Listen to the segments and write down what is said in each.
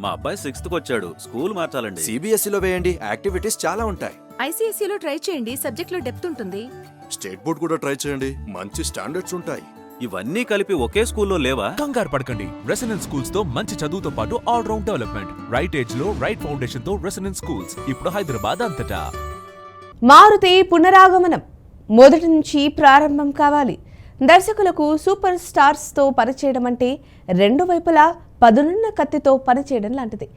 మా అబ్బాయి 6th వచ్చాడు, స్కూల్ మార్చాలండి. సిబిఎస్ఈలో వేయండి, యాక్టివిటీస్ చాలా ఉంటాయి. ఐసీఎస్ఈలో ట్రై చేయండి, సబ్జెక్ట్లో డెప్త్ ఉంటుంది. స్టేట్ బోర్డ్ కూడా ట్రై చేయండి, మంచి స్టాండర్డ్స్ ఉంటాయి. ఇవన్నీ కలిపి ఒకే స్కూల్లో లేవా? కంగారు పడకండి. రెసిడెన్స్ స్కూల్స్ తో మంచి చదువుతో పాటు all round development, right age లో రైట్ ఫౌండేషన్ తో రెసిడెన్స్ స్కూల్స్ ఇప్పుడు హైదరాబాద్ అంతటా. మారుతి పునరాగమనం మొదటి నుంచి ప్రారంభం కావాలి. దర్శకులకు సూపర్ స్టార్స్తో పనిచేయడం అంటే రెండు వైపులా పదునున్న కత్తితో పనిచేయడం లాంటిది.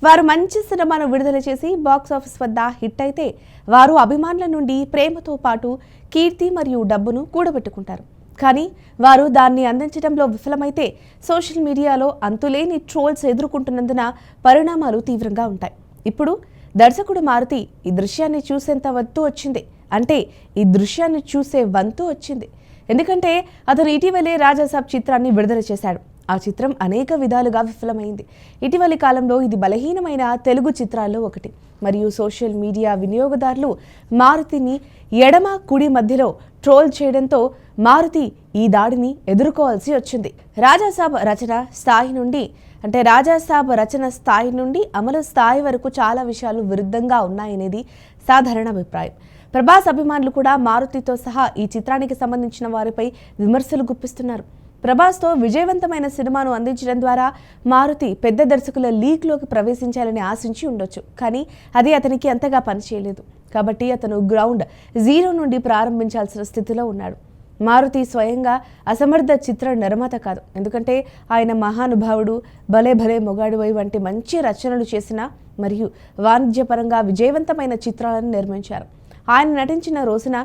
వారు మంచి సినిమాను విడుదల చేసి బాక్సాఫీస్ వద్ద హిట్ అయితే వారు అభిమానుల నుండి ప్రేమతో పాటు కీర్తి మరియు డబ్బును కూడబెట్టుకుంటారు. కానీ వారు దాన్ని అందించడంలో విఫలమైతే సోషల్ మీడియాలో అంతులేని ట్రోల్స్ ఎదుర్కొంటున్నందున పరిణామాలు తీవ్రంగా ఉంటాయి. ఇప్పుడు దర్శకుడు మారుతి ఈ దృశ్యాన్ని చూసేంత వంతు వచ్చింది. అంటే ఈ దృశ్యాన్ని చూసే వంతు వచ్చింది. ఎందుకంటే అతను ఇటీవలే రాజాసాబ్ చిత్రాన్ని విడుదల చేశాడు. ఆ చిత్రం అనేక విధాలుగా విఫలమైంది. ఇటీవలి కాలంలో ఇది బలహీనమైన తెలుగు చిత్రాల్లో ఒకటి. మరియు సోషల్ మీడియా వినియోగదారులు మారుతిని ఎడమ కుడి మధ్యలో ట్రోల్ చేయడంతో మారుతి ఈ దాడిని ఎదుర్కోవాల్సి వచ్చింది. రాజాసాబ్ రచన స్థాయి నుండి అమలు స్థాయి వరకు చాలా విషయాలు విరుద్ధంగా ఉన్నాయనేది సాధారణ అభిప్రాయం. ప్రభాస్ అభిమానులు కూడా మారుతితో సహా ఈ చిత్రానికి సంబంధించిన వారిపై విమర్శలు గుప్పిస్తున్నారు. ప్రభాస్తో విజయవంతమైన సినిమాను అందించడం ద్వారా మారుతి పెద్ద దర్శకుల లీగ్లోకి ప్రవేశించాలని ఆశించి ఉండొచ్చు. కానీ అది అతనికి అంతగా పనిచేయలేదు. కాబట్టి అతను గ్రౌండ్ జీరో నుండి ప్రారంభించాల్సిన స్థితిలో ఉన్నాడు. మారుతి స్వయంగా అసమర్థ చిత్ర నిర్మాత కాదు. ఎందుకంటే ఆయన మహానుభావుడు, భలే భలే మొగాడువై వంటి మంచి రచనలు చేసిన మరియు వాణిజ్యపరంగా విజయవంతమైన చిత్రాలను నిర్మించారు. ఆయన నటించిన రోజున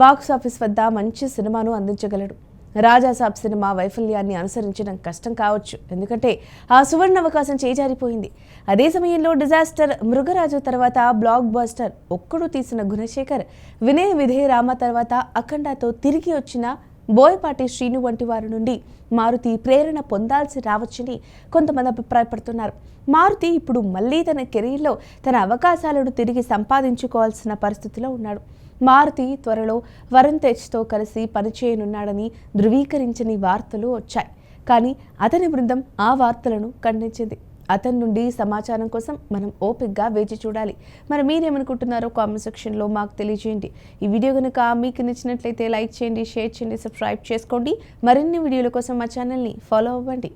బాక్సాఫీస్ వద్ద మంచి సినిమాను అందించగలడు. రాజాసాబ్ సినిమా వైఫల్యాన్ని అనుసరించడం కష్టం కావచ్చు, ఎందుకంటే ఆ సువర్ణ అవకాశం చేజారిపోయింది. అదే సమయంలో డిజాస్టర్ మృగరాజు తర్వాత బ్లాక్ బస్టర్ ఒక్కడు తీసిన గుణశేఖర్, వినయ విధేయ రామ తర్వాత అఖండతో తిరిగి వచ్చిన బోయపాటి శ్రీను వంటి వారి నుండి మారుతి ప్రేరణ పొందాల్సి రావచ్చని కొంతమంది అభిప్రాయపడుతున్నారు. మారుతి ఇప్పుడు మళ్ళీ తన కెరీర్లో తన అవకాశాలను తిరిగి సంపాదించుకోవాల్సిన పరిస్థితిలో ఉన్నాడు. మారుతి త్వరలో వరుణ్ తేజ్తో కలిసి పనిచేయనున్నాడని ధృవీకరించని వార్తలు వచ్చాయి. కానీ అతని బృందం ఆ వార్తలను ఖండించింది. అతని నుండి సమాచారం కోసం మనం ఓపికగా వేచి చూడాలి. మరి మీరేమనుకుంటున్నారో కామెంట్ సెక్షన్లో మాకు తెలియజేయండి. ఈ వీడియో కనుక మీకు నచ్చినట్లయితే లైక్ చేయండి, షేర్ చేయండి, సబ్స్క్రైబ్ చేసుకోండి. మరిన్ని వీడియోల కోసం మా ఛానల్ని ఫాలో అవ్వండి.